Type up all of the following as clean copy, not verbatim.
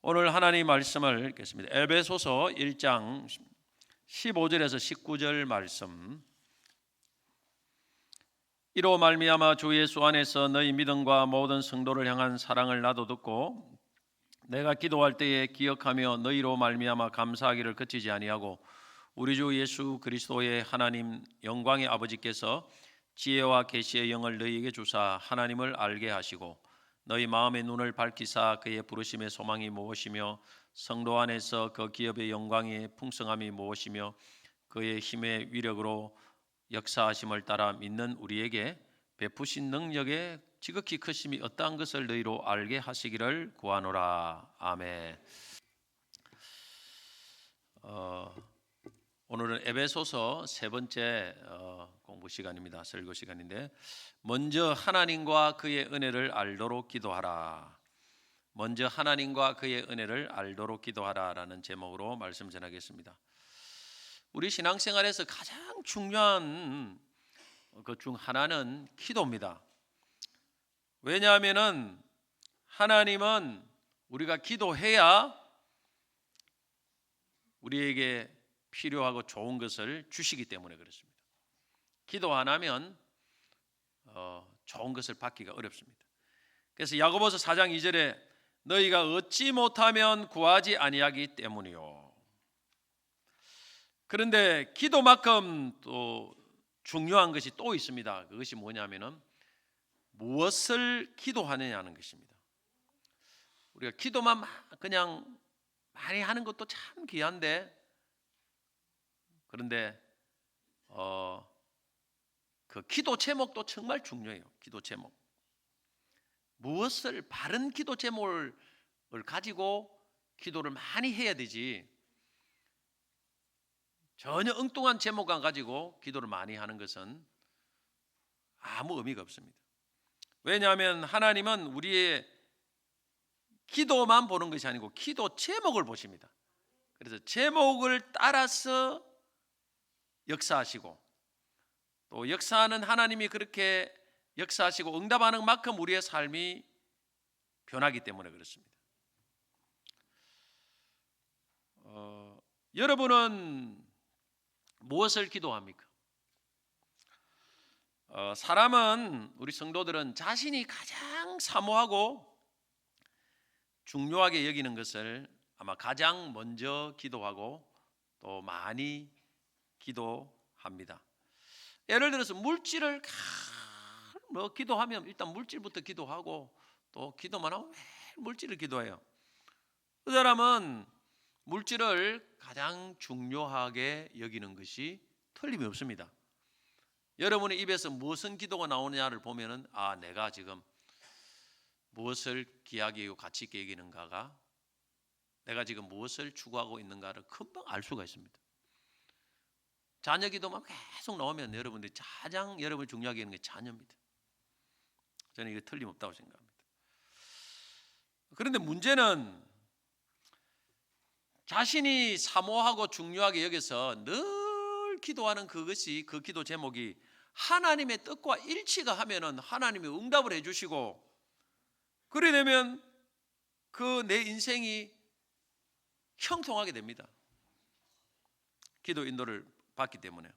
오늘 하나님 말씀을 읽겠습니다. 에베소서 1장 15절에서 19절 말씀. 이로 말미암아 주 예수 안에서 너희 믿음과 모든 성도를 향한 사랑을 나도 듣고 내가 기도할 때에 기억하며 너희로 말미암아 감사하기를 그치지 아니하고 우리 주 예수 그리스도의 하나님 영광의 아버지께서 지혜와 계시의 영을 너희에게 주사 하나님을 알게 하시고 너희 마음의 눈을 밝히사 그의 부르심의 소망이 무엇이며 성도 안에서 그 기업의 영광의 풍성함이 무엇이며 그의 힘의 위력으로 역사하심을 따라 믿는 우리에게 베푸신 능력의 지극히 크심이 어떠한 것을 너희로 알게 하시기를 구하노라. 아멘. 오늘은 에베소서 세 번째 공부 시간입니다. 설교 시간인데, 먼저 하나님과 그의 은혜를 알도록 기도하라. 먼저 하나님과 그의 은혜를 알도록 기도하라라는 제목으로 말씀 전하겠습니다. 우리 신앙생활에서 가장 중요한 것 중 하나는 기도입니다. 왜냐하면은 하나님은 우리가 기도해야 우리에게 필요하고 좋은 것을 주시기 때문에 그렇습니다. 기도 안 하면 좋은 것을 받기가 어렵습니다. 그래서 야고보서 4장 2절에 너희가 얻지 못하면 구하지 아니하기 때문이요. 그런데 기도만큼 또 중요한 것이 또 있습니다. 그것이 뭐냐면은 무엇을 기도하느냐는 것입니다. 우리가 기도만 그냥 많이 하는 것도 참 귀한데, 그런데 그 기도 제목도 정말 중요해요. 기도 제목. 무엇을 바른 기도 제목을 가지고 기도를 많이 해야 되지, 전혀 엉뚱한 제목만 가지고 기도를 많이 하는 것은 아무 의미가 없습니다. 왜냐하면 하나님은 우리의 기도만 보는 것이 아니고 기도 제목을 보십니다. 그래서 제목을 따라서 역사하시고, 또 역사하는 하나님이 그렇게 역사하시고 응답하는 만큼 우리의 삶이 변하기 때문에 그렇습니다. 여러분은 무엇을 기도합니까? 사람은, 우리 성도들은 자신이 가장 사모하고 중요하게 여기는 것을 아마 가장 먼저 기도하고 또 많이 기도합니다. 예를 들어서 물질을 기도하면 일단 물질부터 기도하고, 또 기도만 하면 매일 물질을 기도해요. 그 사람은 물질을 가장 중요하게 여기는 것이 틀림이 없습니다. 여러분의 입에서 무슨 기도가 나오느냐를 보면은 내가 지금 무엇을 귀하게 여기고 가치 있게 여기는가가, 내가 지금 무엇을 추구하고 있는가를 금방 알 수가 있습니다. 자녀 기도만 계속 나오면 여러분들이 가장 여러분이 중요하게 여기는 게 자녀입니다. 저는 이게 틀림없다고 생각합니다. 그런데 문제는 자신이 사모하고 중요하게 여겨서 늘 기도하는 그것이, 그 기도 제목이 하나님의 뜻과 일치가 하면은 하나님이 응답을 해주시고, 그래 되면 그 내 인생이 형통하게 됩니다. 기도 인도를 받기 때문에.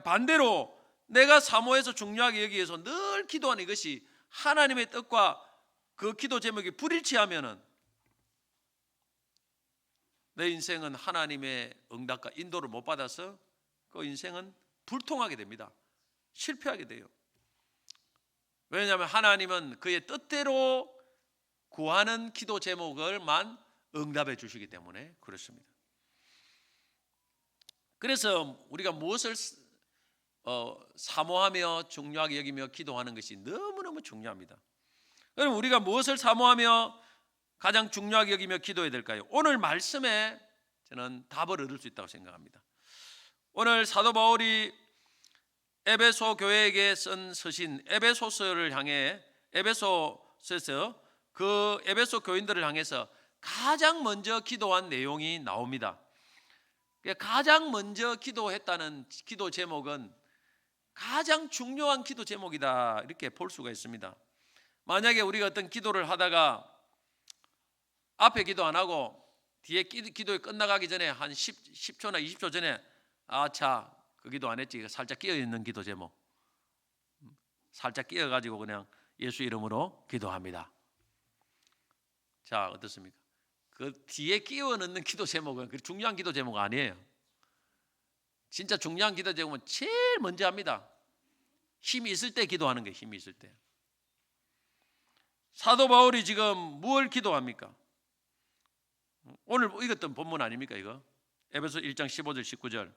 반대로 내가 사모해서 중요하게 여기기 위해서 늘 기도하는 이것이 하나님의 뜻과 그 기도 제목이 불일치하면은 내 인생은 하나님의 응답과 인도를 못 받아서 그 인생은 불통하게 됩니다. 실패하게 돼요. 왜냐하면 하나님은 그의 뜻대로 구하는 기도 제목을만 응답해 주시기 때문에 그렇습니다. 그래서 우리가 무엇을 사모하며 중요하게 여기며 기도하는 것이 너무너무 중요합니다. 그럼 우리가 무엇을 사모하며 가장 중요하게 여기며 기도해야 될까요? 오늘 말씀에 저는 답을 얻을 수 있다고 생각합니다. 오늘 사도 바울이 에베소 교회에게 쓴 서신 에베소서를 향해, 에베소서에서 그 에베소 교인들을 향해서 가장 먼저 기도한 내용이 나옵니다. 가장 먼저 기도했다는 기도 제목은 가장 중요한 기도 제목이다, 이렇게 볼 수가 있습니다. 만약에 우리가 어떤 기도를 하다가 앞에 기도 안 하고 뒤에 기도에 끝나가기 전에 한 10초나 20초 전에 아차 그 기도 안 했지. 살짝 끼어 있는 기도 제목. 살짝 끼어 가지고 그냥 예수 이름으로 기도합니다. 자, 어떻습니까? 그 뒤에 끼워 넣는 기도 제목은 그 중요한 기도 제목 아니에요. 진짜 중요한 기도 제목은 제일 먼저 합니다. 힘이 있을 때 기도하는 게 힘이 있을 때. 사도 바울이 지금 무엇을 기도합니까? 오늘 읽었던 본문 아닙니까 이거? 에베소 1장 15절 19절.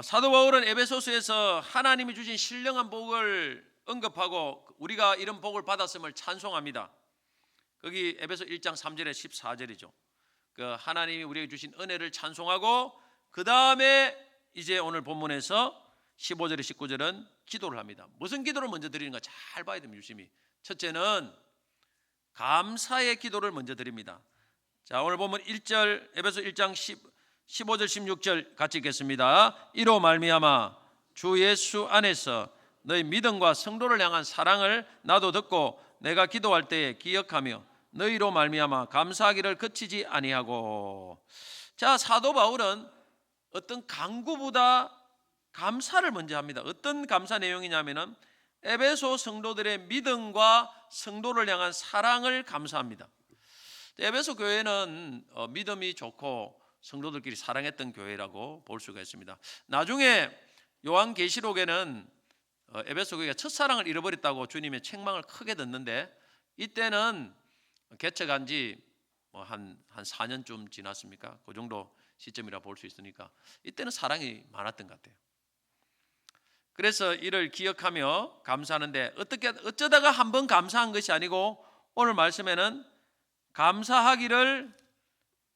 사도 바울은 에베소서에서 하나님이 주신 신령한 복을 언급하고 우리가 이런 복을 받았음을 찬송합니다. 거기 에베소 1장 3절에 14절이죠. 그 하나님이 우리에게 주신 은혜를 찬송하고 그 다음에 이제 오늘 본문에서 15절에 19절은 기도를 합니다. 무슨 기도를 먼저 드리는가 잘 봐야 됩니다. 유심히. 첫째는 감사의 기도를 먼저 드립니다. 자, 오늘 보면 1절 에베소 1장 15절 16절 같이 읽겠습니다. 이로 말미암아 주 예수 안에서 너희 믿음과 성도를 향한 사랑을 나도 듣고 내가 기도할 때에 기억하며 너희로 말미암아 감사하기를 그치지 아니하고. 자, 사도 바울은 어떤 강구보다 감사를 먼저 합니다. 어떤 감사 내용이냐면은 에베소 성도들의 믿음과 성도를 향한 사랑을 감사합니다. 에베소 교회는 믿음이 좋고 성도들끼리 사랑했던 교회라고 볼 수가 있습니다. 나중에 요한계시록에는 에베소 교회가 첫사랑을 잃어버렸다고 주님의 책망을 크게 듣는데 이때는 개척한 지 한 4년쯤 지났습니까? 그 정도 시점이라 볼 수 있으니까 이때는 사랑이 많았던 것 같아요. 그래서 이를 기억하며 감사하는데 어쩌다가 한번 감사한 것이 아니고 오늘 말씀에는 감사하기를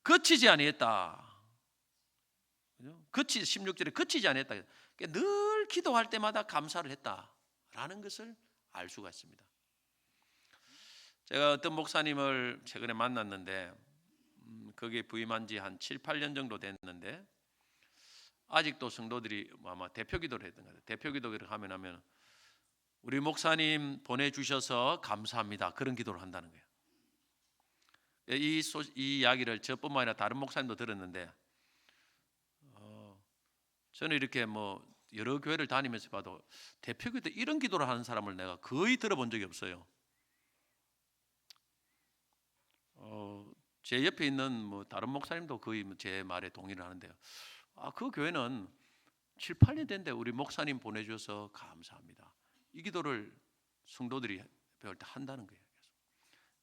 그치지 아니했다. 16절에 그치지 아니했다. 늘 기도할 때마다 감사를 했다라는 것을 알 수가 있습니다. 제가 어떤 목사님을 최근에 만났는데 거기에 부임한 지 한 7, 8년 정도 됐는데 아직도 성도들이 아마 대표 기도를 했던 것 같아요. 대표 기도를 하면 우리 목사님 보내주셔서 감사합니다. 그런 기도를 한다는 거예요. 이 이야기를 저뿐만 아니라 다른 목사님도 들었는데 저는 이렇게 여러 교회를 다니면서 봐도 대표 기도 이런 기도를 하는 사람을 내가 거의 들어본 적이 없어요. 제 옆에 있는 다른 목사님도 거의 제 말에 동의를 하는데요. 그 교회는 7, 8년 됐는데 우리 목사님 보내주셔서 감사합니다. 이 기도를 성도들이 배울 때 한다는 거예요.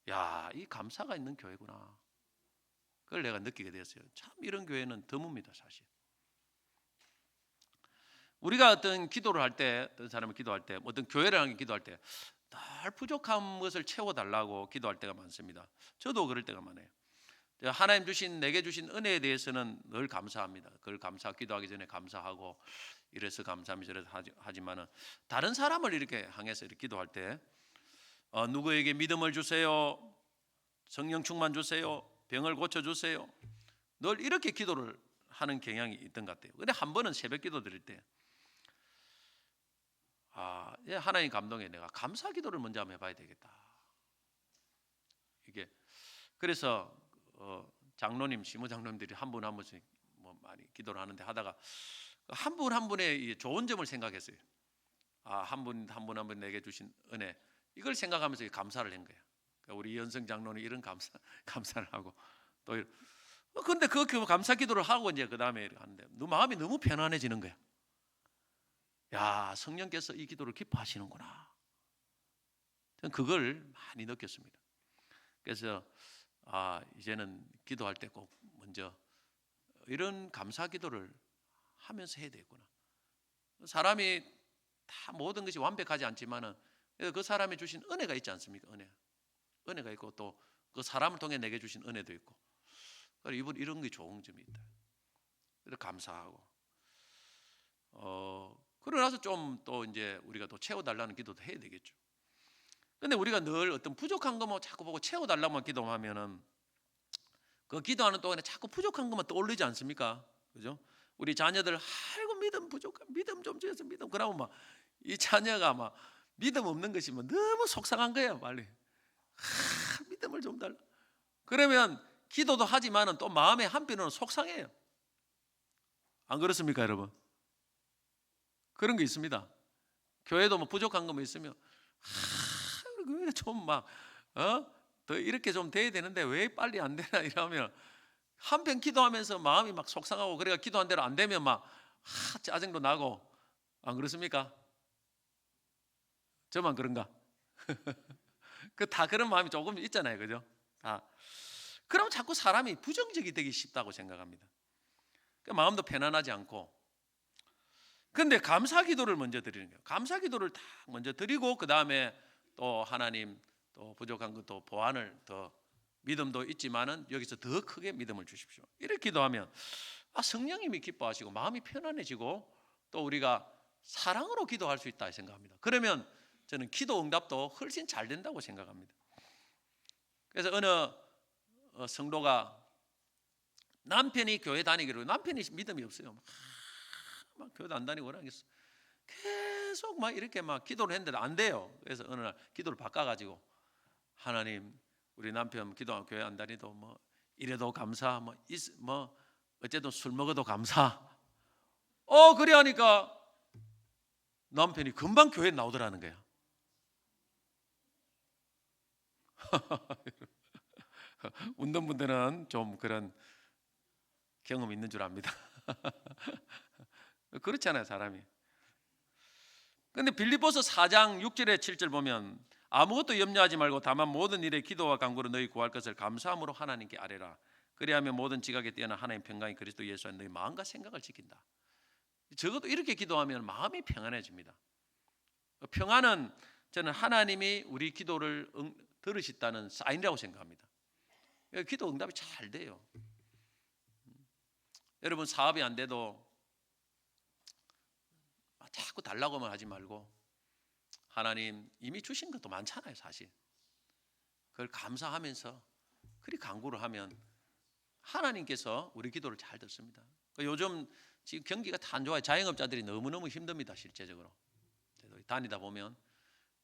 야, 이 감사가 있는 교회구나. 그걸 내가 느끼게 되었어요. 참 이런 교회는 드뭅니다, 사실. 우리가 어떤 기도를 할 때, 어떤 사람을 기도할 때, 어떤 교회를 하는 기도할 때 늘 부족한 것을 채워달라고 기도할 때가 많습니다. 저도 그럴 때가 많아요. 하나님 내게 주신 은혜에 대해서는 늘 감사합니다. 그걸 기도하기 전에 감사하고 이래서 감사합니다. 저래서 하지만은 다른 사람을 이렇게 향해서 이렇게 기도할 때 누구에게 믿음을 주세요, 성령 충만 주세요, 병을 고쳐 주세요. 늘 이렇게 기도를 하는 경향이 있던 것 같아요. 근데 한 번은 새벽 기도 드릴 때 하나님 감동에 내가 감사 기도를 먼저 한번 해봐야 되겠다. 이게 그래서 장로님, 시무 장로님들이 한 분 한 분씩 많이 기도를 하는데 하다가 한 분 한 분의 좋은 점을 생각했어요. 한 분 한 분 내게 주신 은혜 이걸 생각하면서 감사를 한 거예요. 그러니까 우리 이현성 장로는 이런 감사를 하고 또 근데 그 감사 기도를 하고 이제 그 다음에 하는데 마음이 너무 편안해지는 거야. 야, 성령께서 이 기도를 기뻐하시는구나. 저는 그걸 많이 느꼈습니다. 그래서 이제는 기도할 때 꼭 먼저 이런 감사 기도를 하면서 해야 되겠구나. 사람이 다 모든 것이 완벽하지 않지만은 그 사람이 주신 은혜가 있지 않습니까? 은혜가 있고 또 그 사람을 통해 내게 주신 은혜도 있고. 그래서 이분 이런 게 좋은 점이 있다. 그래서 감사하고. 그러고 나서 좀 또 이제 우리가 또 채워달라는 기도도 해야 되겠죠. 근데 우리가 늘 어떤 부족한 것만 자꾸 보고 채워달라고만 기도하면은 그 기도하는 동안에 자꾸 부족한 것만 떠올리지 않습니까? 그죠? 우리 자녀들 아이고 믿음 부족한 믿음 좀 주셔서 믿음 그러면 막 이 자녀가 막 믿음 없는 것이 너무 속상한 거예요. 빨리 하나님을 좀 달라. 그러면 기도도 하지만은 또 마음의 한편으로는 속상해요. 안 그렇습니까, 여러분? 그런 게 있습니다. 교회도 뭐 부족한 거 뭐 있으면 좀 막 더 이렇게 좀 돼야 되는데 왜 빨리 안 되나 이러면 한편 기도하면서 마음이 막 속상하고, 그래가 기도한 대로 안 되면 막 짜증도 나고. 안 그렇습니까? 저만 그런가? 다 그런 마음이 조금 있잖아요, 그죠? 그럼 자꾸 사람이 부정적이 되기 쉽다고 생각합니다. 마음도 편안하지 않고. 근데 감사 기도를 먼저 드리는 거예요. 감사 기도를 다 먼저 드리고, 그 다음에 또 하나님 또 부족한 것도 보완을, 더 믿음도 있지만은 여기서 더 크게 믿음을 주십시오. 이렇게 기도하면 성령님이 기뻐하시고 마음이 편안해지고, 또 우리가 사랑으로 기도할 수 있다 생각합니다. 그러면 저는 기도 응답도 훨씬 잘 된다고 생각합니다. 그래서 어느 성도가 남편이 교회 다니기로, 남편이 믿음이 없어요. 막 교회도 안 다니고 그러겠어. 계속 막 이렇게 막 기도를 했는데 안 돼요. 그래서 어느 날 기도를 바꿔가지고, 하나님, 우리 남편 기도하고 교회 안 다니도 뭐 이래도 감사, 뭐 어쨌든 술 먹어도 감사. 그래 하니까 남편이 금방 교회에 나오더라는 거야. 웃는 분들은 좀 그런 경험 있는 줄 압니다. 그렇잖아요, 사람이. 근데 빌립보서 4장 6절에 7절 보면, 아무것도 염려하지 말고 다만 모든 일에 기도와 간구로 너희 구할 것을 감사함으로 하나님께 아뢰라. 그리하면 모든 지각에 뛰어난 하나님 평강이 그리스도 예수 안에 너희 마음과 생각을 지킨다. 적어도 이렇게 기도하면 마음이 평안해집니다. 평안은 저는 하나님이 우리 기도를 들으셨다는 사인이라고 생각합니다. 기도 응답이 잘 돼요. 여러분, 사업이 안 돼도 자꾸 달라고만 하지 말고, 하나님 이미 주신 것도 많잖아요, 사실. 그걸 감사하면서 그리 간구를 하면 하나님께서 우리 기도를 잘 듣습니다. 요즘 지금 경기가 다 안 좋아요. 자영업자들이 너무너무 힘듭니다, 실제적으로. 다니다 보면.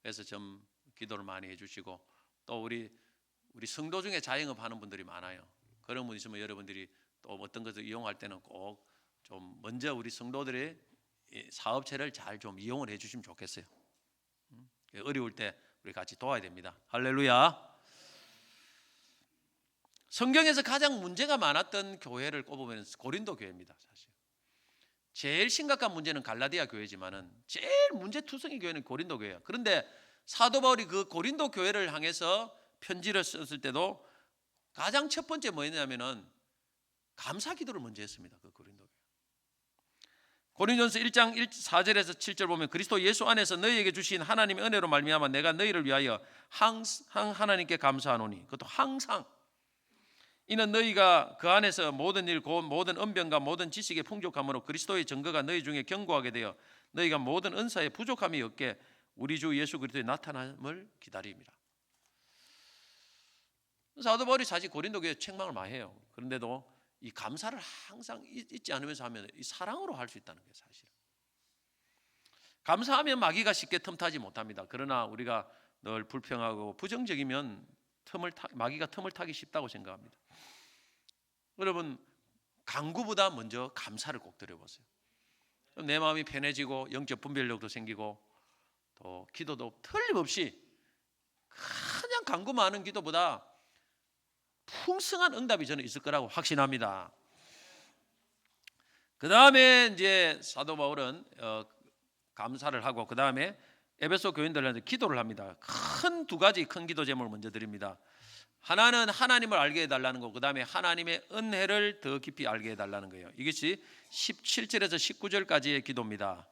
그래서 좀 기도를 많이 해주시고, 또 우리 성도 중에 자영업 하는 분들이 많아요. 그런 분 있으면 여러분들이 또 어떤 것을 이용할 때는 꼭 좀 먼저 우리 성도들의 사업체를 잘 좀 이용을 해주시면 좋겠어요. 어려울 때 우리 같이 도와야 됩니다. 할렐루야. 성경에서 가장 문제가 많았던 교회를 꼽으면 고린도 교회입니다, 사실. 제일 심각한 문제는 갈라디아 교회지만은 제일 문제투성이 교회는 고린도 교회예요. 그런데 사도 바울이 그 고린도 교회를 향해서 편지를 썼을 때도 가장 첫 번째 뭐였냐면은 감사 기도를 먼저 했습니다. 그 고린도 교회. 고린도전서 1장 4절에서 7절 보면, 그리스도 예수 안에서 너희에게 주신 하나님의 은혜로 말미암아 내가 너희를 위하여 항상 하나님께 감사하노니, 그것도 항상. 이는 너희가 그 안에서 모든 일 곧 모든 언변과 모든 지식의 풍족함으로 그리스도의 증거가 너희 중에 견고하게 되어 너희가 모든 은사에 부족함이 없게 우리 주 예수 그리스도의 나타남을 기다립니다. 사도 바울이 사실 고린도 교회에 책망을 많이 해요. 그런데도 이 감사를 항상 잊지 않으면서 하면 이 사랑으로 할 수 있다는 게 사실은. 감사하면 마귀가 쉽게 틈타지 못합니다. 그러나 우리가 늘 불평하고 부정적이면 마귀가 틈을 타기 쉽다고 생각합니다. 여러분, 간구보다 먼저 감사를 꼭 드려보세요. 내 마음이 편해지고 영적 분별력도 생기고, 또 기도도 틀림없이 그냥 간구만 하는 기도보다 풍성한 응답이 저는 있을 거라고 확신합니다. 그 다음에 이제 사도 바울은 감사를 하고, 그 다음에 에베소 교인들한테 기도를 합니다. 두 가지 큰 기도 제목을 먼저 드립니다. 하나는 하나님을 알게 해달라는 거, 그 다음에 하나님의 은혜를 더 깊이 알게 해달라는 거예요. 이것이 17절에서 19절까지의 기도입니다.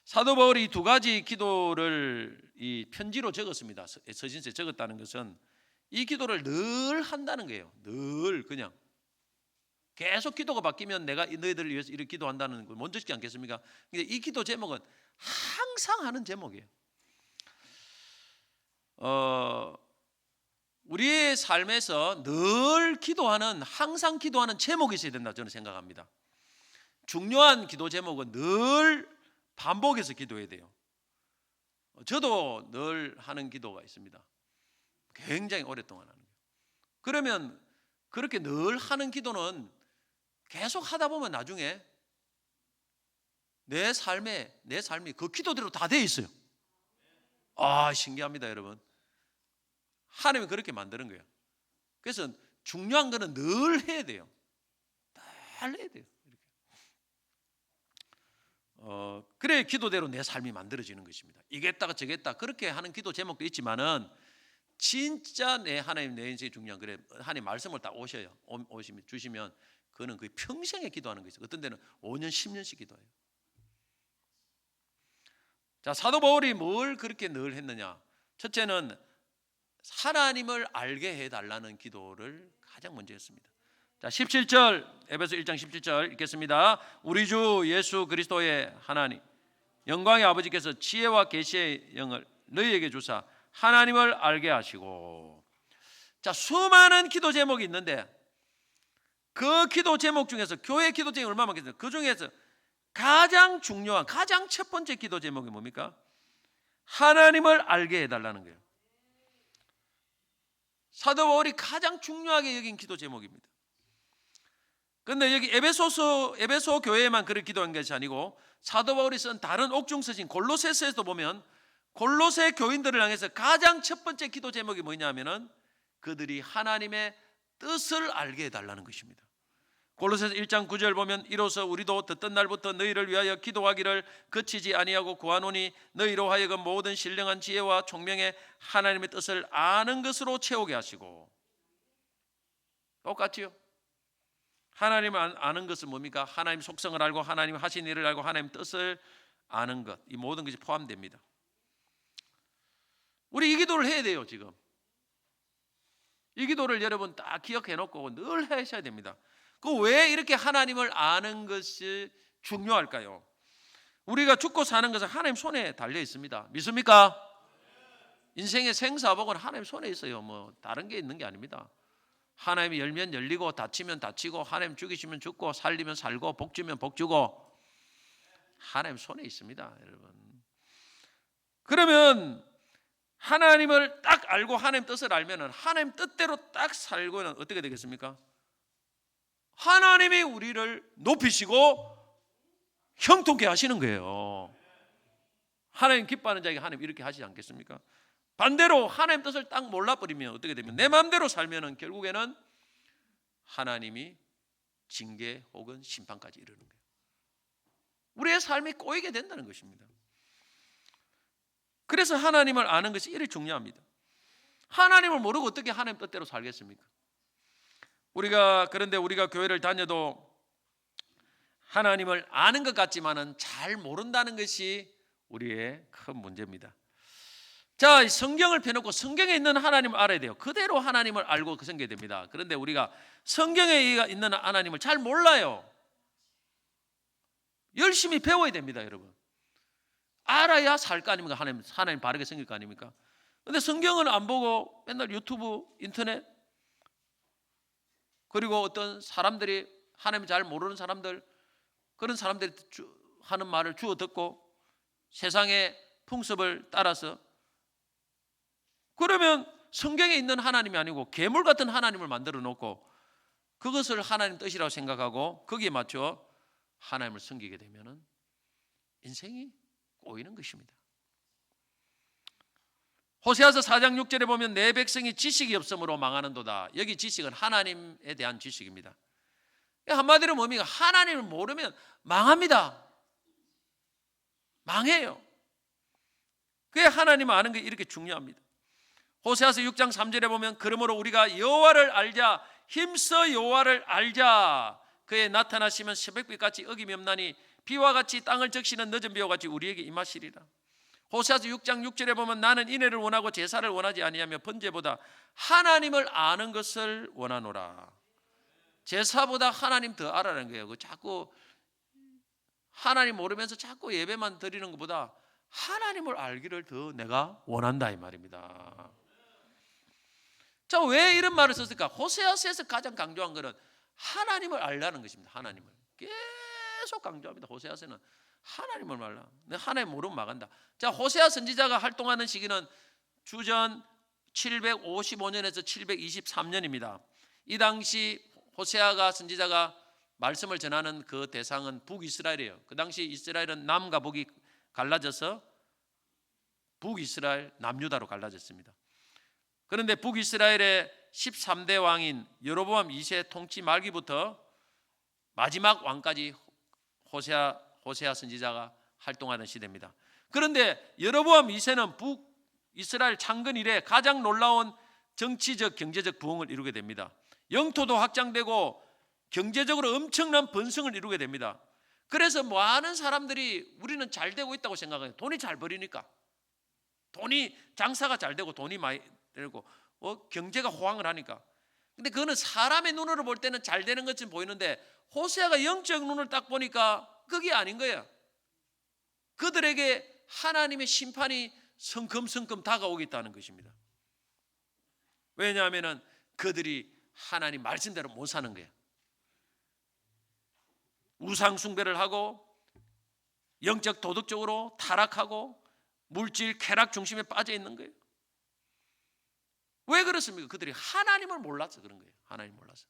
사도 바울이 이 두 가지 기도를 이 편지로 적었습니다. 서신서에 적었다는 것은 이 기도를 늘 한다는 거예요. 늘 그냥 계속 기도가 바뀌면 내가 너희들을 위해서 이렇게 기도한다는 걸 먼저 듣지 않겠습니까? 근데 이 기도 제목은 항상 하는 제목이에요. 우리의 삶에서 늘 기도하는, 항상 기도하는 제목이 있어야 된다 저는 생각합니다. 중요한 기도 제목은 늘 반복해서 기도해야 돼요. 저도 늘 하는 기도가 있습니다. 굉장히 오랫동안 하는 거예요. 그러면 그렇게 늘 하는 기도는 계속 하다 보면 나중에 내 삶이 그 기도대로 다 돼 있어요. 아, 신기합니다, 여러분. 하나님이 그렇게 만드는 거예요. 그래서 중요한 거는 늘 해야 돼요. 늘 해야 돼요. 그래 기도대로 내 삶이 만들어지는 것입니다. 이겠다가 저겠다 그렇게 하는 기도 제목도 있지만은 진짜 하나님 내 인생이 중요한 그래 하나님 말씀을 딱 오시면 주시면 그거는 거의 평생에 기도하는 것이죠. 어떤 데는 5년 10년씩 기도해요. 자, 사도 바울이 뭘 그렇게 늘 했느냐? 첫째는 하나님을 알게 해달라는 기도를 가장 먼저 했습니다. 자, 17절 에베소 1장 17절 읽겠습니다. 우리 주 예수 그리스도의 하나님 영광의 아버지께서 지혜와 계시의 영을 너희에게 주사 하나님을 알게 하시고. 자, 수많은 기도 제목이 있는데 그 기도 제목 중에서 교회 기도 제목이 얼마나 많겠어요? 그 중에서 가장 중요한 가장 첫 번째 기도 제목이 뭡니까? 하나님을 알게 해달라는 거예요. 사도 바울이 가장 중요하게 여긴 기도 제목입니다. 그런데 여기 에베소 교회에만 그렇게 기도한 것이 아니고 사도 바울이 쓴 다른 옥중서신 골로새서에도 보면 골로새 교인들을 향해서 가장 첫 번째 기도 제목이 뭐냐면은 그들이 하나님의 뜻을 알게 해달라는 것입니다. 골로새서 1장 9절 보면 이로써 우리도 듣던 날부터 너희를 위하여 기도하기를 그치지 아니하고 구하노니 너희로 하여금 모든 신령한 지혜와 총명의 하나님의 뜻을 아는 것으로 채우게 하시고. 똑같지요? 하나님을 아는 것은 뭡니까? 하나님 속성을 알고 하나님 하신 일을 알고 하나님 뜻을 아는 것, 이 모든 것이 포함됩니다. 우리 이 기도를 해야 돼요. 지금 이 기도를 여러분 딱 기억해 놓고 늘 하셔야 됩니다. 그 왜 이렇게 하나님을 아는 것이 중요할까요? 우리가 죽고 사는 것은 하나님 손에 달려 있습니다. 믿습니까? 인생의 생사복은 하나님 손에 있어요. 뭐 다른 게 있는 게 아닙니다. 하나님이 열면 열리고 닫히면 닫히고 하나님 죽이시면 죽고 살리면 살고 복 주면 복 주고 하나님 손에 있습니다, 여러분. 그러면 하나님을 딱 알고 하나님 뜻을 알면은 하나님 뜻대로 딱 살고는 어떻게 되겠습니까? 하나님이 우리를 높이시고 형통케 하시는 거예요. 하나님 기뻐하는 자에게 하나님 이렇게 하시지 않겠습니까? 반대로 하나님 뜻을 딱 몰라버리면 어떻게 되면 내 마음대로 살면은 결국에는 하나님이 징계 혹은 심판까지 이르는 거예요. 우리의 삶이 꼬이게 된다는 것입니다. 그래서 하나님을 아는 것이 이렇게 중요합니다. 하나님을 모르고 어떻게 하나님 뜻대로 살겠습니까? 그런데 우리가 교회를 다녀도 하나님을 아는 것 같지만은 잘 모른다는 것이 우리의 큰 문제입니다. 자, 성경을 펴놓고 성경에 있는 하나님을 알아야 돼요. 그대로 하나님을 알고 섬겨야 됩니다. 그런데 우리가 성경에 있는 하나님을 잘 몰라요. 열심히 배워야 됩니다, 여러분. 알아야 살 거 아닙니까? 하나님 바르게 섬길 거 아닙니까? 그런데 성경을 안 보고 맨날 유튜브, 인터넷 그리고 어떤 사람들이 하나님 잘 모르는 사람들 그런 사람들이 하는 말을 주워 듣고 세상의 풍습을 따라서 그러면 성경에 있는 하나님이 아니고 괴물 같은 하나님을 만들어 놓고 그것을 하나님 뜻이라고 생각하고 거기에 맞춰 하나님을 섬기게 되면 인생이 꼬이는 것입니다. 호세아서 4장 6절에 보면 내 백성이 지식이 없으므로 망하는도다. 여기 지식은 하나님에 대한 지식입니다. 한마디로 뭡니까? 하나님을 모르면 망합니다. 망해요. 그게 하나님을 아는 게 이렇게 중요합니다. 호세아서 6장 3절에 보면 그러므로 우리가 여호와를 알자 힘써 여호와를 알자 그의 나타나시면 새벽빛같이 어김이 없나니 비와 같이 땅을 적시는 늦은 비와 같이 우리에게 임하시리라. 호세아서 6장 6절에 보면 나는 인애를 원하고 제사를 원하지 아니하며 번제보다 하나님을 아는 것을 원하노라. 제사보다 하나님 더 알아라는 거예요. 자꾸 하나님 모르면서 자꾸 예배만 드리는 것보다 하나님을 알기를 더 내가 원한다 이 말입니다. 자, 왜 이런 말을 썼을까? 호세아서에서 가장 강조한 것은 하나님을 알라는 것입니다. 하나님을 계속 강조합니다. 호세아서는 하나님을 알라. 내가 하나님 모르면 망한다. 자, 호세아 선지자가 활동하는 시기는 주전 755년에서 723년입니다. 이 당시 호세아가 선지자가 말씀을 전하는 그 대상은 북이스라엘이에요. 그 당시 이스라엘은 남과 북이 갈라져서 북이스라엘, 남유다로 갈라졌습니다. 그런데 북이스라엘의 13대 왕인 여로보암 2세 통치 말기부터 마지막 왕까지 호세아 선지자가 활동하는 시대입니다. 그런데 여로보암 2세는 북이스라엘 창건 이래 가장 놀라운 정치적 경제적 부흥을 이루게 됩니다. 영토도 확장되고 경제적으로 엄청난 번성을 이루게 됩니다. 그래서 많은 사람들이 우리는 잘 되고 있다고 생각해요. 돈이 잘 벌이니까. 돈이 장사가 잘 되고 돈이 많이 되고 경제가 호황을 하니까. 근데 그거는 사람의 눈으로 볼 때는 잘 되는 것처럼 보이는데 호세아가 영적 눈을 딱 보니까 그게 아닌 거예요. 그들에게 하나님의 심판이 성큼성큼 다가오겠다는 것입니다. 왜냐하면 그들이 하나님 말씀대로 못 사는 거예요. 우상 숭배를 하고 영적 도덕적으로 타락하고 물질 쾌락 중심에 빠져 있는 거예요. 왜 그렇습니까? 그들이 하나님을 몰라서 그런 거예요. 하나님 몰라서.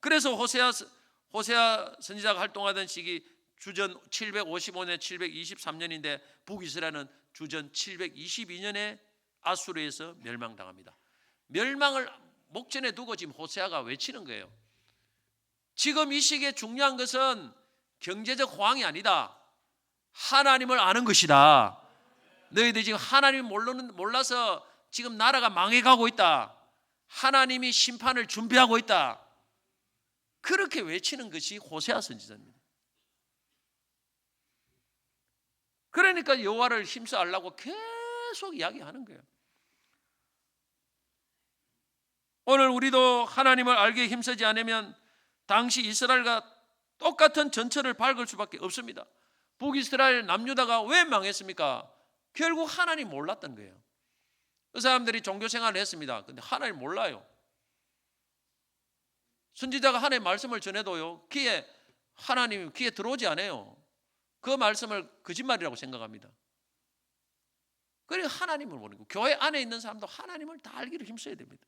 그래서 호세아 선지자가 활동하던 시기 주전 755년 723년인데 북이스라엘은 주전 722년에 아수르에서 멸망당합니다. 멸망을 목전에 두고 지금 호세아가 외치는 거예요. 지금 이 시기에 중요한 것은 경제적 호황이 아니다. 하나님을 아는 것이다. 너희들이 지금 하나님을 몰라서 지금 나라가 망해가고 있다. 하나님이 심판을 준비하고 있다. 그렇게 외치는 것이 호세아 선지자입니다. 그러니까 여호와를 힘써 알라고 계속 이야기하는 거예요. 오늘 우리도 하나님을 알기에 힘쓰지 않으면 당시 이스라엘과 똑같은 전철을 밟을 수밖에 없습니다. 북이스라엘 남유다가 왜 망했습니까? 결국 하나님 몰랐던 거예요. 그 사람들이 종교 생활을 했습니다. 근데 하나님 몰라요. 선지자가 하나님의 말씀을 전해도요, 하나님 귀에 들어오지 않아요. 그 말씀을 거짓말이라고 생각합니다. 그러니까 하나님을 모르고 교회 안에 있는 사람도 하나님을 다 알기를 힘써야 됩니다.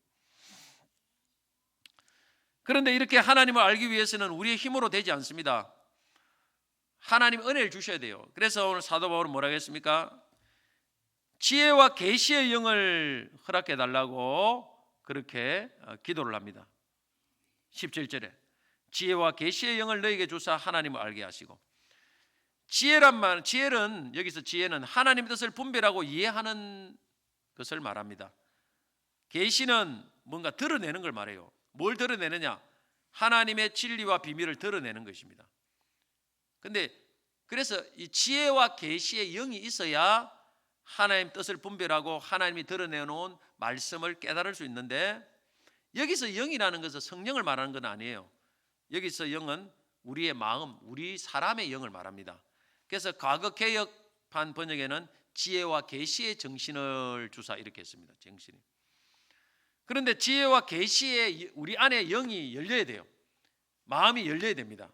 그런데 이렇게 하나님을 알기 위해서는 우리의 힘으로 되지 않습니다. 하나님 은혜를 주셔야 돼요. 그래서 오늘 사도 바울은 뭐라고 했습니까? 지혜와 계시의 영을 허락해 달라고 그렇게 기도를 합니다. 17절에 지혜와 계시의 영을 너에게 주사 하나님을 알게 하시고, 지혜는 여기서 지혜는 하나님의 뜻을 분별하고 이해하는 것을 말합니다. 계시는 뭔가 드러내는 걸 말해요. 뭘 드러내느냐? 하나님의 진리와 비밀을 드러내는 것입니다. 근데 그래서 이 지혜와 계시의 영이 있어야 하나님 뜻을 분별하고 하나님이 드러내놓은 말씀을 깨달을 수 있는데, 여기서 영이라는 것은 성령을 말하는 건 아니에요. 여기서 영은 우리의 마음, 우리 사람의 영을 말합니다. 그래서 과거 개혁판 번역에는 지혜와 계시의 정신을 주사 이렇게 했습니다. 정신이. 그런데 지혜와 계시의 우리 안에 영이 열려야 돼요. 마음이 열려야 됩니다.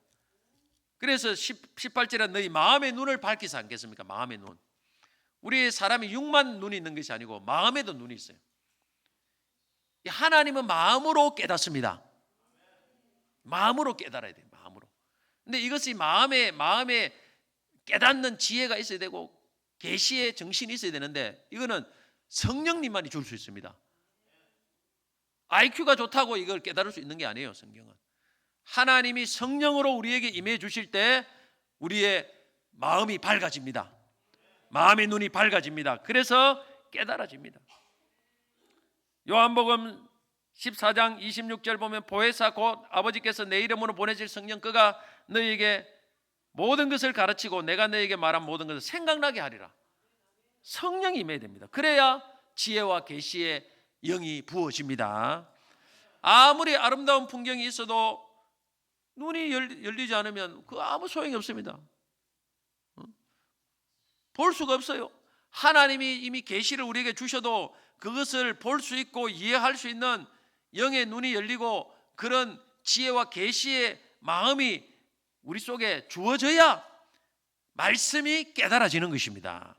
그래서 18절에 너희 마음의 눈을 밝히지 않겠습니까? 마음의 눈. 우리 사람이 육만 눈이 있는 것이 아니고 마음에도 눈이 있어요. 하나님은 마음으로 깨닫습니다. 마음으로 깨달아야 돼요. 마음으로. 근데 이것이 마음에 깨닫는 지혜가 있어야 되고 계시의 정신이 있어야 되는데, 이거는 성령님만이 줄 수 있습니다. IQ가 좋다고 이걸 깨달을 수 있는 게 아니에요. 성경은 하나님이 성령으로 우리에게 임해 주실 때 우리의 마음이 밝아집니다. 마음의 눈이 밝아집니다. 그래서 깨달아집니다. 요한복음 14장 26절 보면 보혜사 곧 아버지께서 내 이름으로 보내실 성령 그가 너희에게 모든 것을 가르치고 내가 너희에게 말한 모든 것을 생각나게 하리라. 성령이 임해야 됩니다. 그래야 지혜와 계시의 영이 부어집니다. 아무리 아름다운 풍경이 있어도 눈이 열리지 않으면 그 아무 소용이 없습니다. 볼 수가 없어요. 하나님이 이미 계시를 우리에게 주셔도 그것을 볼 수 있고 이해할 수 있는 영의 눈이 열리고 그런 지혜와 계시의 마음이 우리 속에 주어져야 말씀이 깨달아지는 것입니다.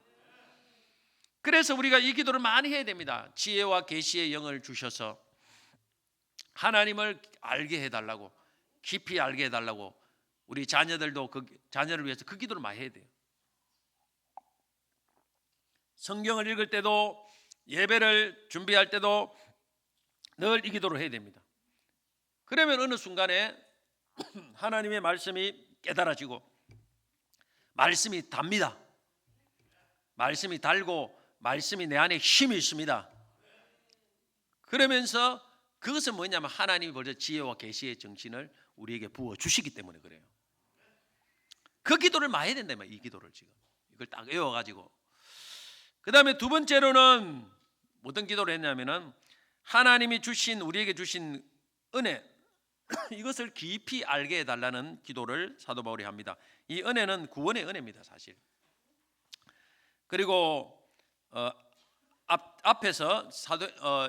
그래서 우리가 이 기도를 많이 해야 됩니다. 지혜와 계시의 영을 주셔서 하나님을 알게 해달라고, 깊이 알게 해달라고. 우리 자녀들도 자녀를 위해서 그 기도를 많이 해야 돼요. 성경을 읽을 때도, 예배를 준비할 때도 늘 이 기도를 해야 됩니다. 그러면 어느 순간에 하나님의 말씀이 깨달아지고, 말씀이 답니다. 말씀이 달고 말씀이 내 안에 힘이 있습니다. 그러면서 그것은 뭐냐면 하나님이 벌써 지혜와 계시의 정신을 우리에게 부어주시기 때문에 그래요. 그 기도를 많이 해야 된다. 이 기도를 지금 이걸 딱 외워가지고. 그 다음에 두 번째로는 어떤 기도를 했냐면은 하나님이 주신, 우리에게 주신 은혜, 이것을 깊이 알게 해달라는 기도를 사도 바울이 합니다. 이 은혜는 구원의 은혜입니다, 사실. 그리고 앞에서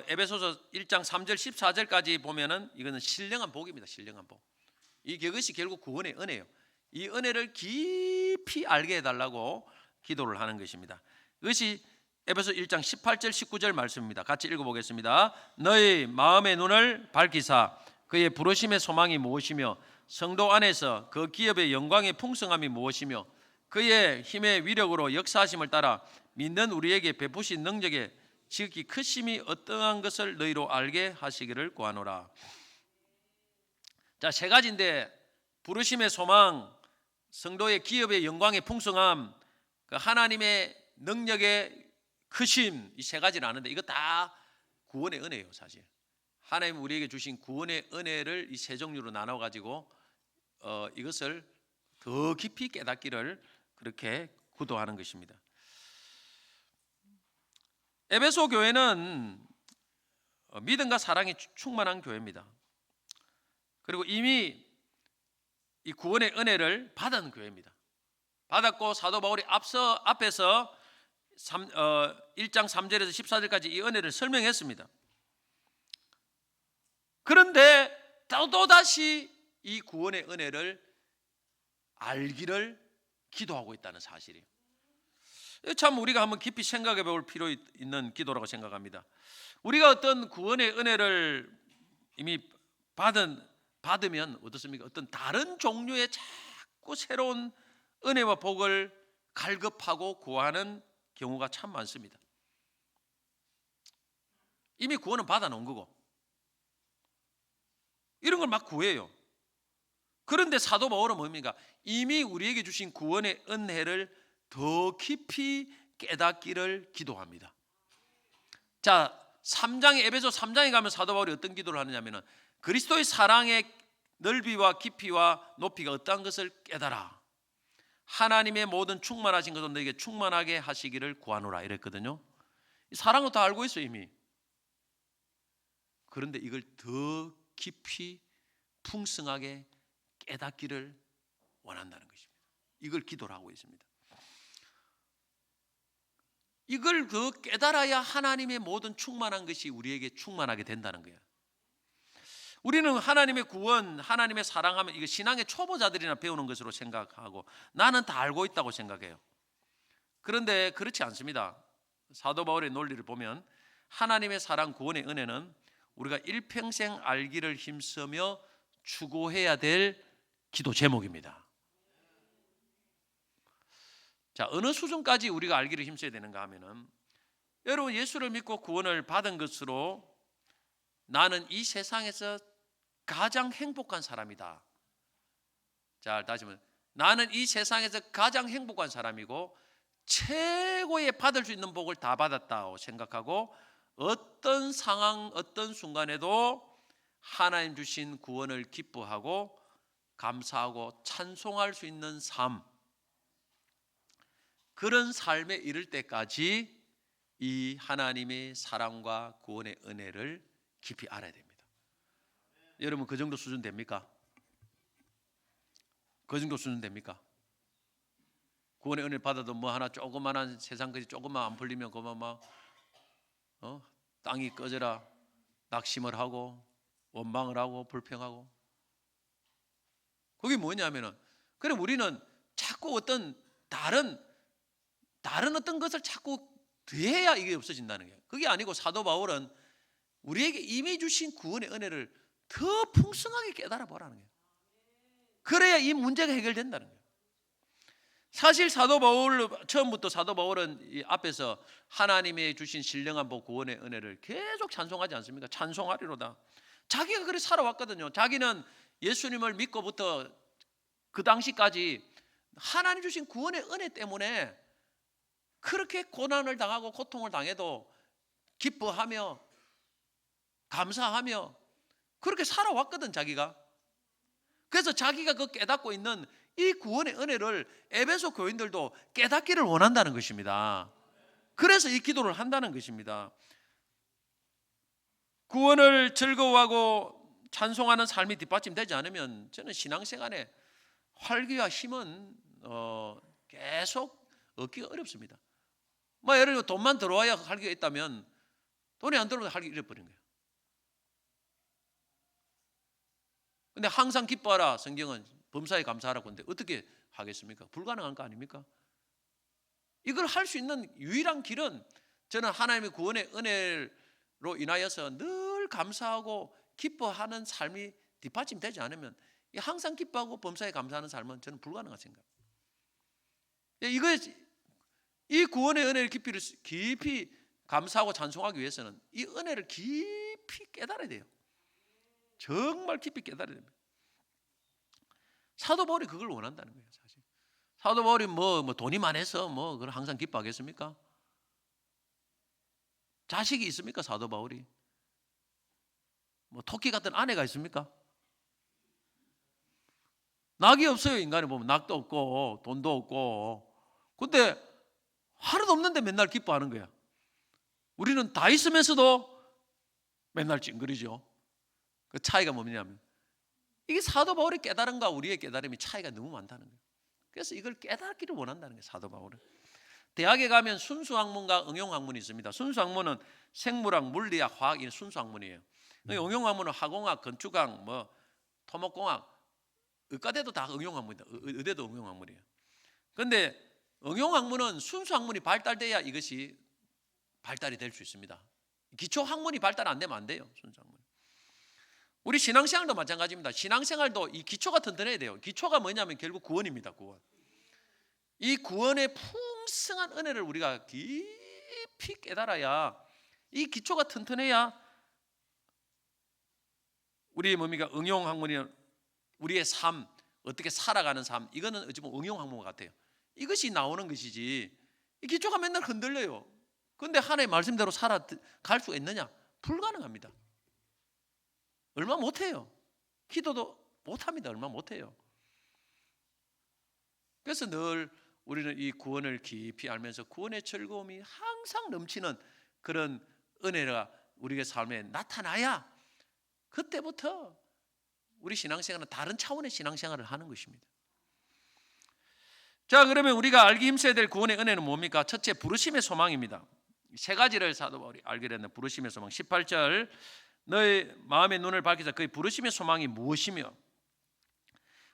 에베소서 1장 3절 14절까지 보면은 이거는 신령한 복입니다. 신령한 복. 이것이 결국 구원의 은혜예요. 이 은혜를 깊이 알게 해달라고 기도를 하는 것입니다. 이것이 에베소 1장 18절 19절 말씀입니다. 같이 읽어보겠습니다. 너희 마음의 눈을 밝히사 그의 부르심의 소망이 무엇이며 성도 안에서 그 기업의 영광의 풍성함이 무엇이며 그의 힘의 위력으로 역사하심을 따라 믿는 우리에게 베푸신 능력의 지극히 크심이 어떠한 것을 너희로 알게 하시기를 구하노라. 자, 세 가지인데 부르심의 소망, 성도의 기업의 영광의 풍성함, 그 하나님의 능력의 크심, 이 세 가지를 아는데 이거 다 구원의 은혜예요, 사실. 하나님 우리에게 주신 구원의 은혜를 이 세 종류로 나눠 가지고 이것을 더 깊이 깨닫기를 그렇게 구도하는 것입니다. 에베소 교회는 믿음과 사랑이 충만한 교회입니다. 그리고 이미 이 구원의 은혜를 받은 교회입니다. 받았고 사도 바울이 앞에서 1장 3절에서 14절까지 이 은혜를 설명했습니다. 그런데 또다시 이 구원의 은혜를 알기를 기도하고 있다는 사실이에요. 참 우리가 한번 깊이 생각해 볼 필요 있는 기도라고 생각합니다. 우리가 어떤 구원의 은혜를 이미 받으면 어떻습니까? 어떤 다른 종류의 자꾸 새로운 은혜와 복을 갈급하고 구하는 경우가 참 많습니다. 이미 구원은 받아놓은 거고 이런 걸 막 구해요. 그런데 사도 바울은 뭡니까? 이미 우리에게 주신 구원의 은혜를 더 깊이 깨닫기를 기도합니다. 자, 3장에 에베소 3장에 가면 사도 바울이 어떤 기도를 하느냐면은 그리스도의 사랑의 넓이와 깊이와 높이가 어떠한 것을 깨달아 하나님의 모든 충만하신 것을 너에게 충만하게 하시기를 구하노라 이랬거든요. 사랑은 다 알고 있어요 이미. 그런데 이걸 더 깊이 풍성하게 깨닫기를 원한다는 것입니다. 이걸 기도를 하고 있습니다. 이걸 더 깨달아야 하나님의 모든 충만한 것이 우리에게 충만하게 된다는 거예요. 우리는 하나님의 구원, 하나님의 사랑하면 이거 신앙의 초보자들이나 배우는 것으로 생각하고 나는 다 알고 있다고 생각해요. 그런데 그렇지 않습니다. 사도 바울의 논리를 보면 하나님의 사랑, 구원의 은혜는 우리가 일평생 알기를 힘쓰며 추구해야 될 기도 제목입니다. 자, 어느 수준까지 우리가 알기를 힘써야 되는가 하면은 여러분 예수를 믿고 구원을 받은 것으로 나는 이 세상에서 가장 행복한 사람이다. 자, 다시 한번 나는 이 세상에서 가장 행복한 사람이고 최고의 받을 수 있는 복을 다 받았다고 생각하고 어떤 상황, 어떤 순간에도 하나님 주신 구원을 기뻐하고 감사하고 찬송할 수 있는 삶, 그런 삶에 이를 때까지 이 하나님의 사랑과 구원의 은혜를 깊이 알아야 됩니다. 여러분 그 정도 수준 됩니까? 그 정도 수준 됩니까? 구원의 은혜를 받아도 뭐 하나 조그만한 세상 것이 조금만 안 풀리면 그만 막 땅이 꺼져라 낙심을 하고 원망을 하고 불평하고. 그게 뭐냐면은 그럼 우리는 자꾸 어떤 다른 어떤 것을 자꾸 돼야 이게 없어진다는 거예요. 그게 아니고 사도 바울은 우리에게 이미 주신 구원의 은혜를 더 풍성하게 깨달아 보라는 거예요. 그래야 이 문제가 해결된다는 거예요. 사실 사도 바울 처음부터 사도 바울은 이 앞에서 하나님의 주신 신령한 복 구원의 은혜를 계속 찬송하지 않습니까? 찬송하리로다. 자기가 그렇게 살아왔거든요. 자기는 예수님을 믿고부터 그 당시까지 하나님 주신 구원의 은혜 때문에 그렇게 고난을 당하고 고통을 당해도 기뻐하며 감사하며 그렇게 살아왔거든, 자기가. 그래서 자기가 그 깨닫고 있는 이 구원의 은혜를 에베소 교인들도 깨닫기를 원한다는 것입니다. 그래서 이 기도를 한다는 것입니다. 구원을 즐거워하고 찬송하는 삶이 뒷받침되지 않으면 저는 신앙생활에 활기와 힘은 계속 얻기가 어렵습니다. 뭐 예를 들어 돈만 들어와야 활기가 있다면 돈이 안 들어오면 활기 잃어버린 거예요. 근데 항상 기뻐하라 성경은 범사에 감사하라고 하는데 어떻게 하겠습니까? 불가능한 거 아닙니까? 이걸 할 수 있는 유일한 길은 저는 하나님의 구원의 은혜로 인하여서 늘 감사하고 기뻐하는 삶이 뒷받침되지 않으면 항상 기뻐하고 범사에 감사하는 삶은 저는 불가능한 생각입니다. 이 구원의 은혜를 깊이 감사하고 찬송하기 위해서는 이 은혜를 깊이 깨달아야 돼요. 정말 깊이 깨달아야 됩니다. 사도 바울이 그걸 원한다는 거예요, 사실. 사도 바울이 뭐 돈이 많아서 그걸 항상 기뻐하겠습니까? 자식이 있습니까, 사도 바울이? 토끼 같은 아내가 있습니까? 낙이 없어요, 인간이 보면. 낙도 없고 돈도 없고. 근데 하나도 없는데 맨날 기뻐하는 거야. 우리는 다 있으면서도 맨날 찡그리죠. 그 차이가 뭐냐면 이게 사도 바울의 깨달음과 우리의 깨달음이 차이가 너무 많다는 거예요. 그래서 이걸 깨닫기를 원한다는 거예요, 사도 바울은. 대학에 가면 순수학문과 응용학문이 있습니다. 순수학문은 생물학, 물리학, 화학 이런 순수학문이에요. 응용학문은 화공학, 건축학, 토목공학, 의과대도 다 응용학문이다. 의대도 응용학문이에요. 그런데 응용학문은 순수학문이 발달돼야 이것이 발달이 될 수 있습니다. 기초학문이 발달 안 되면 안 돼요, 순수학문. 우리 신앙생활도 마찬가지입니다. 신앙생활도 이 기초가 튼튼해야 돼요. 기초가 뭐냐면 결국 구원입니다. 구원. 이 구원의 풍성한 은혜를 우리가 깊이 깨달아야 이 기초가 튼튼해야 우리의 뭡니까? 응용학문이 우리의 삶, 어떻게 살아가는 삶, 이거는 어찌 보면 응용학문 같아요. 이것이 나오는 것이지 이 기초가 맨날 흔들려요. 그런데 하나님의 말씀대로 살아갈 수 있느냐? 불가능합니다. 얼마 못해요. 기도도 못합니다. 얼마 못해요. 그래서 늘 우리는 이 구원을 깊이 알면서 구원의 즐거움이 항상 넘치는 그런 은혜가 우리의 삶에 나타나야 그때부터 우리 신앙생활은 다른 차원의 신앙생활을 하는 것입니다. 자, 그러면 우리가 알기 힘써야 될 구원의 은혜는 뭡니까? 첫째, 부르심의 소망입니다. 세 가지를 사도 바울이 알게 됐는 부르심의 소망. 18절 너의 마음의 눈을 밝혀서 그의 부르심의 소망이 무엇이며,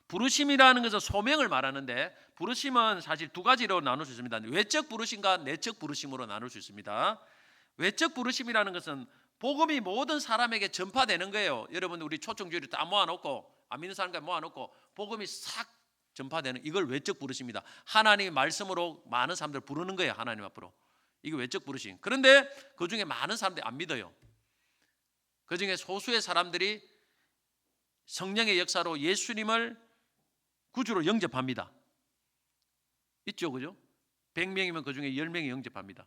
부르심이라는 것은 소명을 말하는데 부르심은 사실 두 가지로 나눌 수 있습니다. 외적 부르심과 내적 부르심으로 나눌 수 있습니다. 외적 부르심이라는 것은 복음이 모든 사람에게 전파되는 거예요. 여러분 우리 초청주의를 다 모아놓고 안 믿는 사람까지 모아놓고 복음이 싹 전파되는 이걸 외적 부르심입니다. 하나님의 말씀으로 많은 사람들 부르는 거예요. 하나님 앞으로. 이게 외적 부르심. 그런데 그 중에 많은 사람들이 안 믿어요. 그 중에 소수의 사람들이 성령의 역사로 예수님을 구주로 영접합니다. 있죠, 그죠? 100명이면 그 중에 10명이 영접합니다.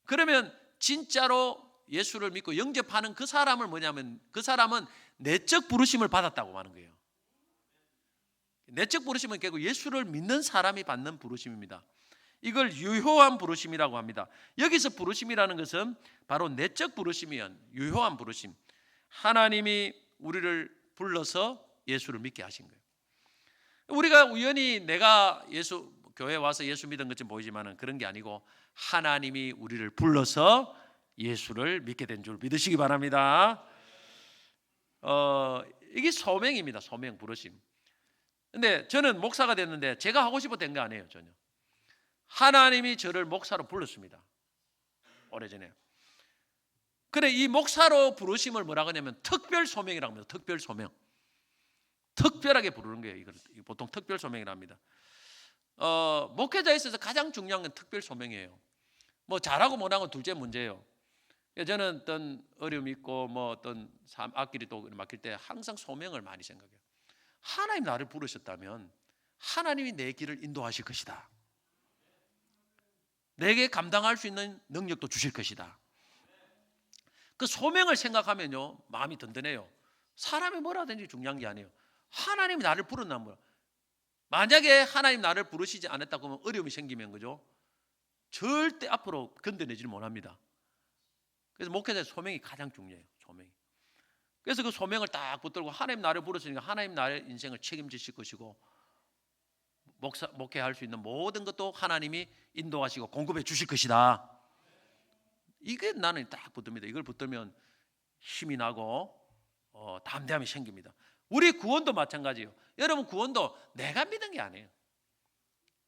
그러면 진짜로 예수를 믿고 영접하는 그 사람을 뭐냐면 그 사람은 내적 부르심을 받았다고 하는 거예요. 내적 부르심은 결국 예수를 믿는 사람이 받는 부르심입니다. 이걸 유효한 부르심이라고 합니다. 여기서 부르심이라는 것은 바로 내적 부르심이야. 유효한 부르심. 하나님이 우리를 불러서 예수를 믿게 하신 거예요. 우리가 우연히 내가 교회 와서 예수 믿은 것처럼 보이지만 그런 게 아니고 하나님이 우리를 불러서 예수를 믿게 된 줄 믿으시기 바랍니다. 이게 소명입니다. 소명, 부르심. 근데 저는 목사가 됐는데 제가 하고 싶어 된 거 아니에요. 전혀. 하나님이 저를 목사로 불렀습니다. 오래전에. 그래, 이 목사로 부르심을 뭐라고 하냐면 특별 소명이라고 합니다. 특별 소명. 특별하게 부르는 거예요. 이걸 보통 특별 소명이라 합니다. 목회자에 있어서 가장 중요한 건 특별 소명이에요. 뭐 잘하고 못하고 둘째 문제예요. 저는 어떤 어려움이 있고 뭐 어떤 앞길이 또 막힐 때 항상 소명을 많이 생각해요. 하나님 나를 부르셨다면 하나님이 내 길을 인도하실 것이다. 내게 감당할 수 있는 능력도 주실 것이다. 그 소명을 생각하면요 마음이 든든해요. 사람이 뭐라든지 중요한 게 아니에요. 하나님이 나를 부른다면, 만약에 하나님 나를 부르시지 않았다고 하면 어려움이 생기면 그죠? 절대 앞으로 건드내지를 못합니다. 그래서 목회자의 소명이 가장 중요해요. 소명이. 그래서 그 소명을 딱 붙들고 하나님 나를 부르시니까 하나님 나의 인생을 책임지실 것이고 목회할 수 있는 모든 것도 하나님이 인도하시고 공급해 주실 것이다. 이게 나는 딱 붙듭니다. 이걸 붙들면 힘이 나고 담대함이 생깁니다. 우리 구원도 마찬가지예요. 여러분 구원도 내가 믿은 게 아니에요.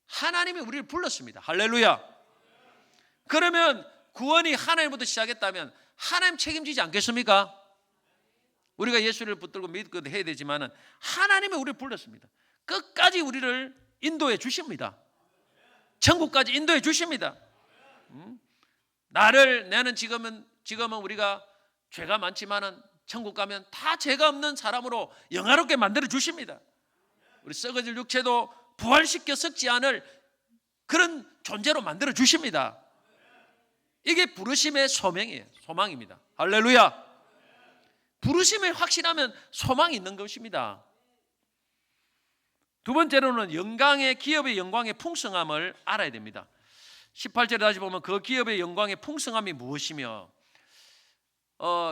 하나님이 우리를 불렀습니다. 할렐루야. 그러면 구원이 하나님부터 시작했다면 하나님 책임지지 않겠습니까? 우리가 예수를 붙들고 믿고 해야 되지만 하나님이 우리를 불렀습니다. 끝까지 우리를 인도해 주십니다. 천국까지 인도해 주십니다. 나는 지금은 우리가 죄가 많지만은 천국 가면 다 죄가 없는 사람으로 영화롭게 만들어 주십니다. 우리 썩어질 육체도 부활시켜 썩지 않을 그런 존재로 만들어 주십니다. 이게 부르심의 소명이에요. 소망입니다. 할렐루야. 부르심이 확실하면 소망이 있는 것입니다. 두 번째로는 기업의 영광의 풍성함을 알아야 됩니다. 18절에 다시 보면 그 기업의 영광의 풍성함이 무엇이며,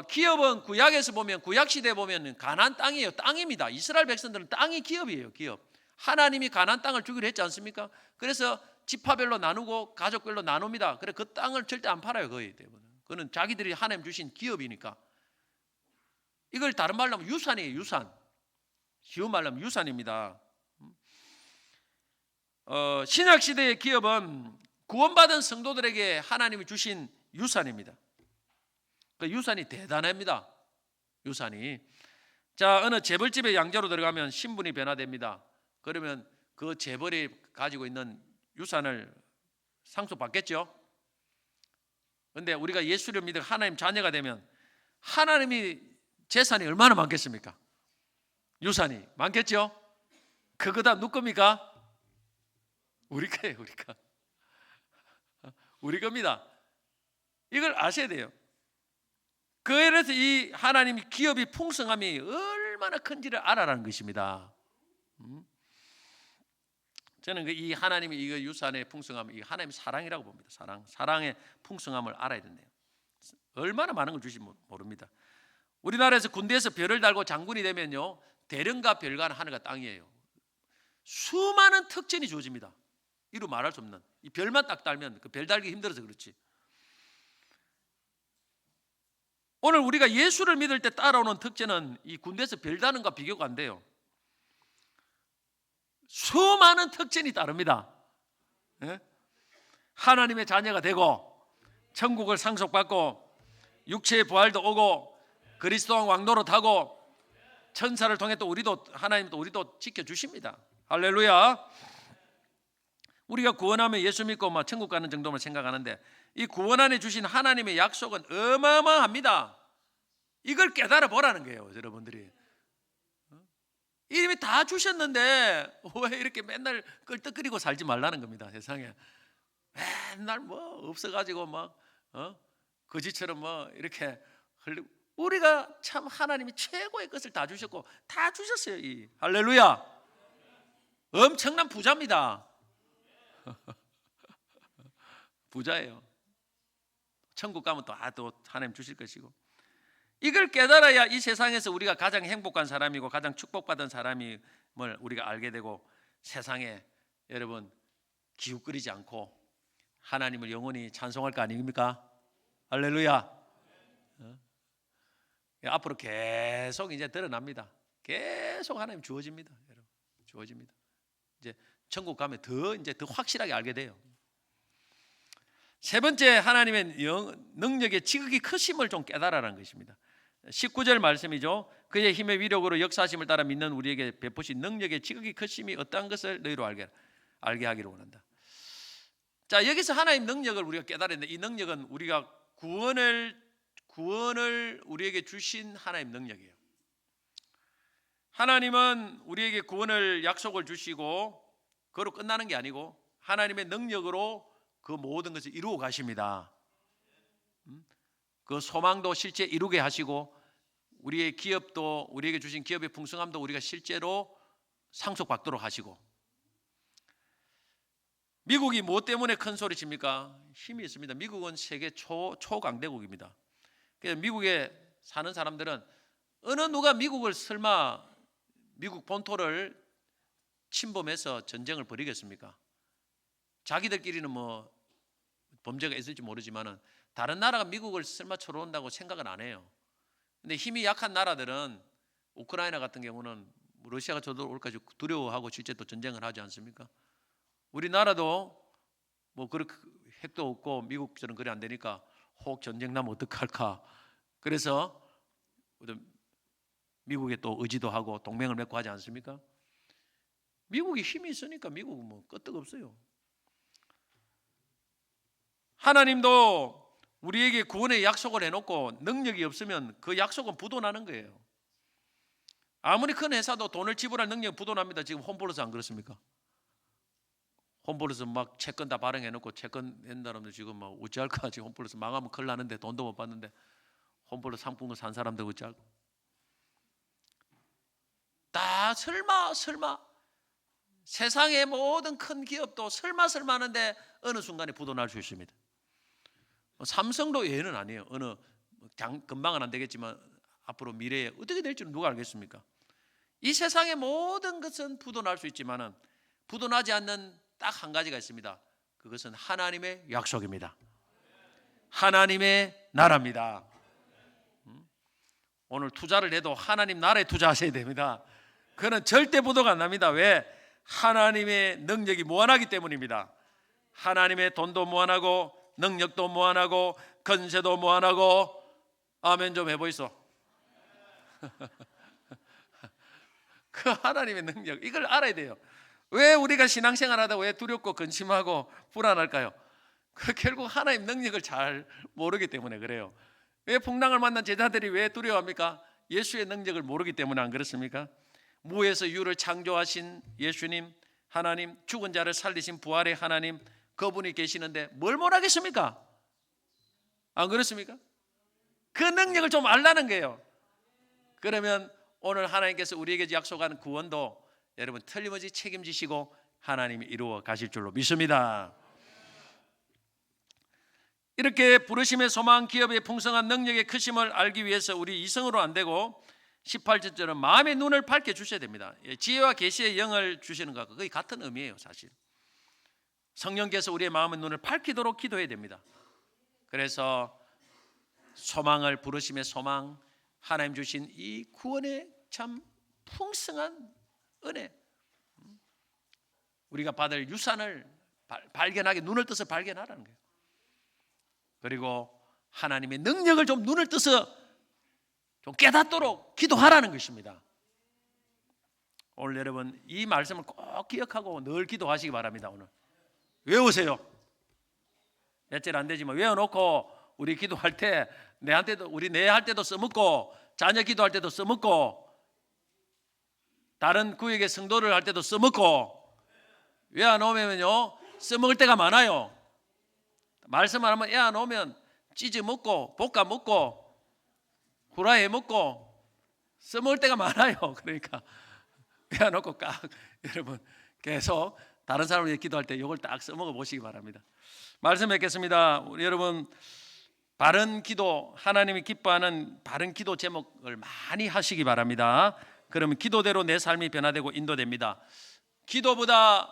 기업은 구약에서 보면 구약시대에 보면 가나안 땅이에요. 땅입니다. 이스라엘 백성들은 땅이 기업이에요. 기업. 하나님이 가나안 땅을 주기로 했지 않습니까? 그래서 지파별로 나누고 가족별로 나눕니다. 그래 그 땅을 절대 안 팔아요. 거의 대부분. 그거는 자기들이 하나님 주신 기업이니까. 이걸 다른 말로 하면 유산이에요. 유산. 쉬운 말로 하면 유산입니다. 신약시대의 기업은 구원받은 성도들에게 하나님이 주신 유산입니다. 그 유산이 대단합니다. 유산이. 자, 어느 재벌집에 양자로 들어가면 신분이 변화됩니다. 그러면 그 재벌이 가지고 있는 유산을 상속받겠죠. 그런데 우리가 예수를 믿어 하나님 자녀가 되면 하나님이 재산이 얼마나 많겠습니까? 유산이 많겠죠. 그거다 누구 겁니까? 우리 거예요. 우리 겁니다. 이걸 아셔야 돼요. 그래서 이 하나님이 기업이 풍성함이 얼마나 큰지를 알아라는 것입니다. 저는 이 하나님의 이 유산의 풍성함, 이 하나님의 사랑이라고 봅니다. 사랑의 풍성함을 알아야 된대요. 얼마나 많은 걸 주실지 모릅니다. 우리나라에서 군대에서 별을 달고 장군이 되면요, 대령과 별과 하늘과 땅이에요. 수많은 특전이 주어집니다. 이루 말할 수 없는. 이 별만 딱 달면 그 별 달기 힘들어서 그렇지. 오늘 우리가 예수를 믿을 때 따라오는 특전은 이 군대에서 별 다는 것과 비교가 안 돼요. 수많은 특전이 따릅니다. 예? 하나님의 자녀가 되고 천국을 상속받고 육체의 부활도 오고 그리스도 왕노로 타고 천사를 통해 또 하나님 또 우리도 지켜주십니다. 할렐루야. 우리가 구원하면 예수 믿고 막 천국 가는 정도만 생각하는데 이 구원 안에 주신 하나님의 약속은 어마어마합니다. 이걸 깨달아 보라는 거예요. 여러분들이 이미 다 주셨는데 왜 이렇게 맨날 끌떡거리고 살지 말라는 겁니다. 세상에 맨날 뭐 없어가지고 막 거지처럼 뭐 이렇게 흘리고, 우리가 참 하나님이 최고의 것을 다 주셨고 다 주셨어요. 할렐루야. 엄청난 부자입니다. 부자예요. 천국 가면 또 하나님 주실 것이고, 이걸 깨달아야 이 세상에서 우리가 가장 행복한 사람이고 가장 축복받은 사람임을 우리가 알게 되고 세상에 여러분 기웃거리지 않고 하나님을 영원히 찬송할 거 아닙니까? 할렐루야. 앞으로 계속 이제 드러납니다. 계속 하나님 주어집니다. 여러분 주어집니다. 이제 천국 가면 더 확실하게 알게 돼요. 세 번째, 하나님의 능력의 지극히 크심을 좀 깨달으라는 것입니다. 19절 말씀이죠. 그의 힘의 위력으로 역사하심을 따라 믿는 우리에게 베푸신 능력의 지극히 크심이 어떠한 것을 너희로 알게 하기를 원한다. 자, 여기서 하나님 능력을 우리가 깨달았는데, 이 능력은 우리가 구원을 우리에게 주신 하나님 능력이에요. 하나님은 우리에게 구원을 약속을 주시고 그로 끝나는 게 아니고 하나님의 능력으로 그 모든 것을 이루어 가십니다. 그 소망도 실제 이루게 하시고 우리의 기업도, 우리에게 주신 기업의 풍성함도 우리가 실제로 상속받도록 하시고. 미국이 무엇 때문에 큰 소리 칩니까? 힘이 있습니다. 미국은 세계 초강대국입니다. 그래서 미국에 사는 사람들은 어느 누가 미국을 설마 미국 본토를 침범해서 전쟁을 벌이겠습니까? 자기들끼리는 뭐 범죄가 있을지 모르지만은 다른 나라가 미국을 설마 쳐들어온다고 생각은 안 해요. 근데 힘이 약한 나라들은 우크라이나 같은 경우는 러시아가 쳐들어올까지 두려워하고 실제 또 전쟁을 하지 않습니까? 우리나라도 뭐 그렇게 핵도 없고 미국처럼 그래 안 되니까 혹 전쟁 나면 어떡할까? 그래서 미국에 또 의지도 하고 동맹을 맺고 하지 않습니까? 미국이 힘이 있으니까 미국은 뭐 끄떡 없어요. 하나님도 우리에게 구원의 약속을 해놓고 능력이 없으면 그 약속은 부도나는 거예요. 아무리 큰 회사도 돈을 지불할 능력이 부도납니다. 지금 홈플러스 안 그렇습니까? 홈플러스 막 채권 다 발행해놓고 채권 낸 사람들 지금 막 어찌할까? 지금 홈플러스 망하면 큰일 나는데 돈도 못 받는데 홈플러스 상품을 산 사람들 어찌할까? 다 설마 세상의 모든 큰 기업도 설마 하는데 어느 순간에 부도날 수 있습니다. 삼성도 예외는 아니에요. 금방은 안 되겠지만 앞으로 미래에 어떻게 될지는 누가 알겠습니까? 이 세상의 모든 것은 부도날 수 있지만은 부도나지 않는 딱 한 가지가 있습니다. 그것은 하나님의 약속입니다. 하나님의 나라입니다. 오늘 투자를 해도 하나님 나라에 투자하셔야 됩니다. 그는 절대 부도가 안 납니다. 왜? 하나님의 능력이 무한하기 때문입니다. 하나님의 돈도 무한하고 능력도 무한하고 건세도 무한하고. 아멘 좀 해보이소. 그 하나님의 능력, 이걸 알아야 돼요. 왜 우리가 신앙생활 하다 왜 두렵고 근심하고 불안할까요? 결국 하나님 능력을 잘 모르기 때문에 그래요. 왜 풍랑을 만난 제자들이 왜 두려워합니까? 예수의 능력을 모르기 때문에 안 그렇습니까? 무에서 유를 창조하신 예수님, 하나님, 죽은 자를 살리신 부활의 하나님, 그분이 계시는데 뭘 못하겠습니까? 안 그렇습니까? 그 능력을 좀 알라는 거예요. 그러면 오늘 하나님께서 우리에게 약속한 구원도 여러분 틀림없이 책임지시고 하나님이 이루어 가실 줄로 믿습니다. 이렇게 부르심의 소망, 기업의 풍성한 능력의 크심을 알기 위해서 우리 이성으로 안 되고 18절은 마음의 눈을 밝혀 주셔야 됩니다. 지혜와 계시의 영을 주시는 것과 거의 같은 의미예요. 사실 성령께서 우리의 마음의 눈을 밝히도록 기도해야 됩니다. 그래서 소망을, 부르심의 소망, 하나님 주신 이 구원의 참 풍성한 은혜, 우리가 받을 유산을 발견하게 눈을 떠서 발견하라는 거예요. 그리고 하나님의 능력을 좀 눈을 떠서 좀 깨닫도록 기도하라는 것입니다. 오늘 여러분 이 말씀을 꼭 기억하고 늘 기도하시기 바랍니다. 오늘 외우세요. 며칠 안 되지만 외워놓고 우리 기도할 때 내한테도, 우리 내 할 때도 써먹고 자녀 기도할 때도 써먹고 다른 구역의 성도를 할 때도 써먹고 외워놓으면요 써먹을 때가 많아요. 말씀을 한번 외워놓으면 찢어 먹고 볶아 먹고 후라이 먹고 써먹을 때가 많아요. 그러니까 외워놓고 깍 여러분 계속 다른 사람을 위해 기도할 때 이걸 딱 써먹어 보시기 바랍니다. 말씀 뵙겠습니다. 우리 여러분 바른 기도, 하나님이 기뻐하는 바른 기도 제목을 많이 하시기 바랍니다. 그러면 기도대로 내 삶이 변화되고 인도됩니다. 기도보다,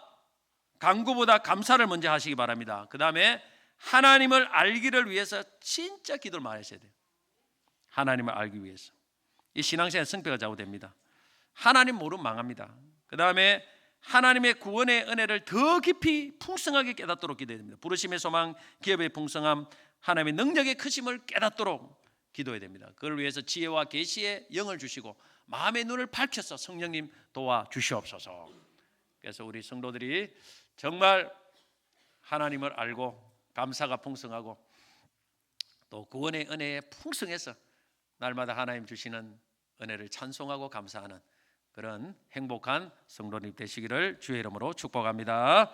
간구보다 감사를 먼저 하시기 바랍니다. 그 다음에 하나님을 알기를 위해서 진짜 기도를 많이 하셔야 돼요. 하나님을 알기 위해서. 이 신앙생활 승패가 좌우됩니다. 하나님 모르면 망합니다. 그 다음에 하나님의 구원의 은혜를 더 깊이 풍성하게 깨닫도록 기도해야 됩니다. 부르심의 소망, 기업의 풍성함, 하나님의 능력의 크심을 깨닫도록 기도해야 됩니다. 그걸 위해서 지혜와 계시의 영을 주시고 마음의 눈을 밝혀서 성령님 도와주시옵소서. 그래서 우리 성도들이 정말 하나님을 알고 감사가 풍성하고 또 구원의 은혜에 풍성해서 날마다 하나님 주시는 은혜를 찬송하고 감사하는 그런 행복한 성도님 되시기를 주의 이름으로 축복합니다.